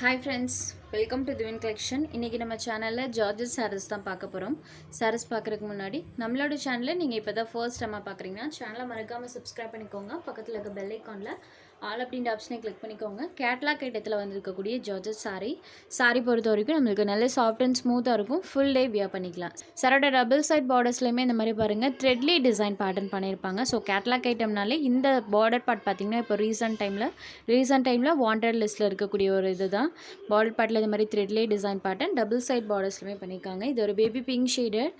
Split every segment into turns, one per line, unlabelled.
Hi friends, welcome to Divine Collection. இன்னைக்கு நம்ம சேனல்ல ஜார்ஜஸ் sarees தான் பார்க்க போறோம். sarees பார்க்கறதுக்கு முன்னாடி நம்மளோட சேனலை நீங்க இப்பதான் ஃபர்ஸ்ட் டைமா பார்க்கறீங்கன்னா சேனலை மறக்காம subscribe பண்ணிக்கோங்க. பக்கத்துல இருக்க bell iconல ஆல் அப்படின்ற ஆப்ஷனை கிளிக் பண்ணிக்கோங்க. கேட்லாக் ஐட்டத்தில் வந்திருக்கக்கூடிய ஜார்ஜஸ் சாரி பொறுத்த வரைக்கும் நம்மளுக்கு நல்ல சாஃப்ட் அண்ட் ஸ்மூத்தாக இருக்கும். ஃபுல் டே வியர் பண்ணிக்கலாம். சாரோட டபுள் சைட் பார்டர்ஸ்லையுமே இந்த மாதிரி பாருங்கள் த்ரெட்லி டிசைன் பேட்டர்ன் பண்ணியிருப்பாங்க. ஸோ கேட்லாக் ஐட்டம்னாலே இந்த பார்டர் பார்ட் பார்த்திங்கன்னா இப்போ ரீசெண்ட் டைமில் வாண்டட் லிஸ்ட்டில் இருக்கக்கூடிய ஒரு இது தான் பார்டர் பார்ட்டில் இந்த மாதிரி த்ரெட்லி டிசைன் பேட்டர்ன் டபுள் சைட் பார்டர்ஸ்லையுமே பண்ணியிருக்காங்க. இது ஒரு பேபி பிங்க் ஷேடர்.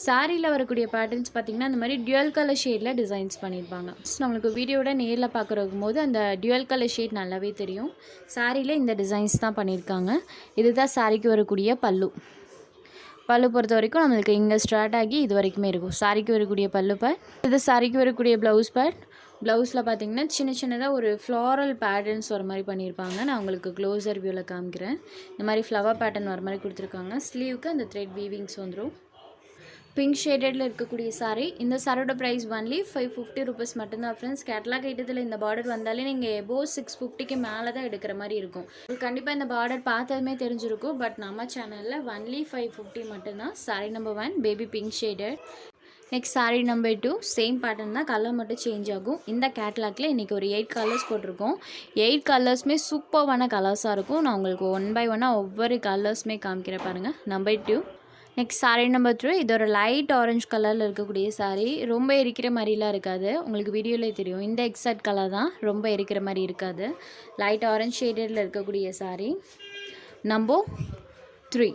சாரியில் வரக்கூடிய பேட்டர்ன்ஸ் பார்த்திங்கன்னா இந்த மாதிரி டியூவல் கலர் ஷேடில் டிசைன்ஸ் பண்ணியிருப்பாங்க. நம்மளுக்கு வீடியோட நேரில் பார்க்குறக்கும் போது அந்த டியூவல் கலர் ஷேட் நல்லாவே தெரியும். சாரியில் இந்த டிசைன்ஸ் தான் பண்ணியிருக்காங்க. இதுதான் சாரிக்கு வரக்கூடிய பல்லு பொறுத்த வரைக்கும் நம்மளுக்கு இங்கே ஸ்டார்ட் ஆகி இது வரைக்குமே இருக்கும். சாரிக்கு வரக்கூடிய பல்லு பேட். இது சாரிக்கு வரக்கூடிய ப்ளவுஸ் பேட். ப்ளவுஸில் பார்த்திங்கன்னா சின்னதாக ஒரு ஃப்ளாரல் பேட்டர்ன்ஸ் வர மாதிரி பண்ணியிருப்பாங்க. நான் உங்களுக்கு க்ளோஸர் வியூவில் காமிக்கிறேன். இந்த மாதிரி ஃப்ளவர் பேட்டர்ன் வர மாதிரி கொடுத்துருக்காங்க. ஸ்லீவுக்கு அந்த த்ரெட் வீவிங்ஸ் வந்துடும். பிங்க் ஷேடடில் இருக்கக்கூடிய சாரீ. இந்த சாரோட ப்ரைஸ் ஒன்லி 550 rupees மட்டும்தான் ஃப்ரெண்ட்ஸ். கேட்லாக் ஐட்டத்தில் இந்த பார்டர் வந்தாலே நீங்கள் எபோவ் 650க்கு மேலே தான் எடுக்கிற மாதிரி இருக்கும். உங்களுக்கு கண்டிப்பாக இந்த பார்டர் பார்த்ததுமே தெரிஞ்சிருக்கும். பட் நம்ம சேனலில் ஒன்லி 550 மட்டும்தான். Sari number 1 baby pink shaded. Next sari number 2 same pattern தான், கலர் மட்டும் சேஞ்ச் ஆகும். இந்த கேட்லாக்ல இன்றைக்கி ஒரு 8 கலர்ஸ் போட்டிருக்கோம். 8 கலர்ஸுமே சூப்பர்வான கலர்ஸாக இருக்கும். நான் உங்களுக்கு 1 by 1 ஒவ்வொரு கலர்ஸுமே காமிக்கிறேன் பாருங்கள். நம்பர் 2. Next sari number 3. இது ஒரு லைட் ஆரஞ்ச் கலரில் இருக்கக்கூடிய சாரீ. ரொம்ப எரிக்கிற மாதிரிலாம் இருக்காது. உங்களுக்கு வீடியோவிலே தெரியும். இந்த எக்ஸாக்ட் கலர் தான், ரொம்ப எரிக்கிற மாதிரி இருக்காது. லைட் ஆரஞ்ச் ஷேடடில் இருக்கக்கூடிய sari number 3.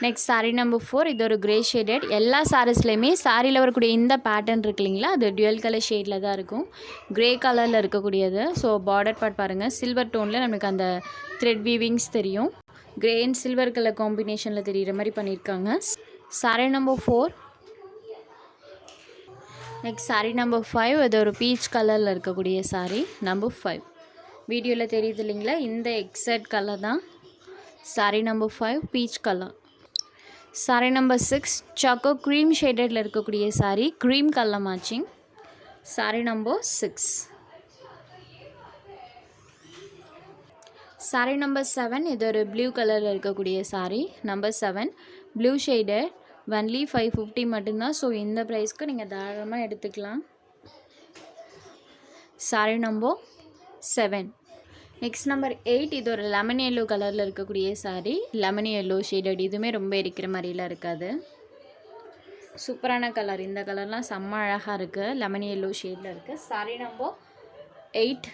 Next sari number 4. இது ஒரு கிரே ஷேடட். எல்லா சாரீஸ்லையுமே சாரியில் வரக்கூடிய இந்த பேட்டர்ன் இருக்கு இல்லைங்களா, அது டுவெல் கலர் ஷேடில் தான் இருக்கும். கிரே கலரில் இருக்கக்கூடியது. ஸோ பார்டர் பார்ட் பாருங்கள், சில்வர் டோனில் நமக்கு அந்த த்ரெட் வீவிங்ஸ் தெரியும். கிரே அண்ட் சில்வர் கலர் காம்பினேஷனில் தெரிகிற மாதிரி பண்ணியிருக்காங்க. Sari number 4. Next sari number 5. இது ஒரு பீச் கலரில் இருக்கக்கூடிய சாரீ நம்பர் 5. வீடியோவில் தெரியுது இல்லைங்களா, இந்த எக்ஸாக்ட் கலர் தான். Sari number 5 peach colour. Sari number 6 choco cream ஷேடடில் இருக்கக்கூடிய sari, cream colour matching. Sari number 6. Sari number 7. இது ஒரு ப்ளூ கலரில் இருக்கக்கூடிய சாரீ நம்பர் 7 ப்ளூ ஷேடர். ஒன்லி 550 மட்டும்தான். ஸோ இந்த ப்ரைஸ்க்கு நீங்கள் தாராளமாக எடுத்துக்கலாம். சாரீ நம்பர் 7. Next number 8. இது ஒரு லெமன் எல்லோ கலரில் இருக்கக்கூடிய சாரீ, லெமன் எல்லோ ஷேடட். இதுவுமே ரொம்ப எரிக்கிற மாதிரிலாம் இருக்காது. சூப்பரான கலர். இந்த கலர்லாம் செம்ம அழகாக இருக்குது. லெமன் எல்லோ ஷேடில் இருக்குது. Sari number 8.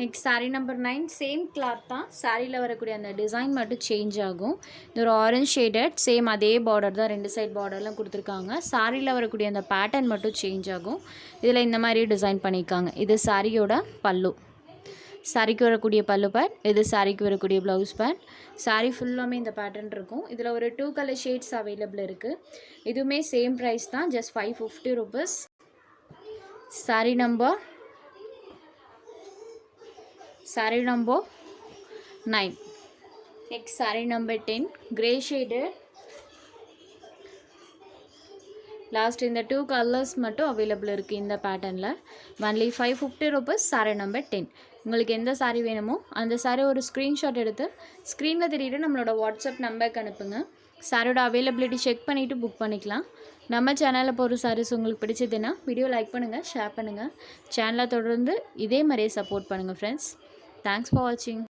Next sari number 9. Same cloth தான், சாரியில் வரக்கூடிய அந்த டிசைன் மட்டும் சேஞ்ச் ஆகும். இது ஒரு ஆரஞ்ச் ஷேடட். சேம் அதே பார்டர் தான், 2 சைட் பார்டர்லாம் கொடுத்துருக்காங்க. சாரியில் வரக்கூடிய அந்த பேட்டர்ன் மட்டும் சேஞ்ச் ஆகும். இதில் இந்த மாதிரி டிசைன் பண்ணியிருக்காங்க. இது சாரியோட பல்லு. சாரிக்கு வரக்கூடிய பல்லு பேட். இது சாரிக்கு வரக்கூடிய ப்ளவுஸ் பேட். சாரி ஃபுல்லாமே இந்த பேட்டர்ன் இருக்கும். இதில் ஒரு 2 கலர் ஷேட்ஸ் அவைலபிள் இருக்குது. இதுவுமே சேம் ப்ரைஸ் தான், just 550 rupees. Sari number 9. Next sari number 10 grey shade. Last இந்த 2 கலர்ஸ் மட்டும் அவைலபிள் இருக்குது இந்த பேட்டர்னில். Only 550 rupees. சாரீ நம்பர் 10. உங்களுக்கு எந்த சாரீ வேணுமோ அந்த சாரீ ஒரு ஸ்க்ரீன்ஷாட் எடுத்து ஸ்க்ரீனில் தெரியுற நம்மளோட வாட்ஸ்அப் நம்பருக்கு அனுப்புங்க. சாரியோட அவைலபிலிட்டி செக் பண்ணிவிட்டு புக் பண்ணிக்கலாம். நம்ம சேனலில் போகிற சாரீஸ் உங்களுக்கு பிடிச்சதுன்னா வீடியோ லைக் பண்ணுங்கள், ஷேர் பண்ணுங்கள். சேனலை தொடர்ந்து இதே மாதிரியே சப்போர்ட் பண்ணுங்கள் ஃப்ரெண்ட்ஸ். தேங்க்ஸ் ஃபார் வாட்சிங்.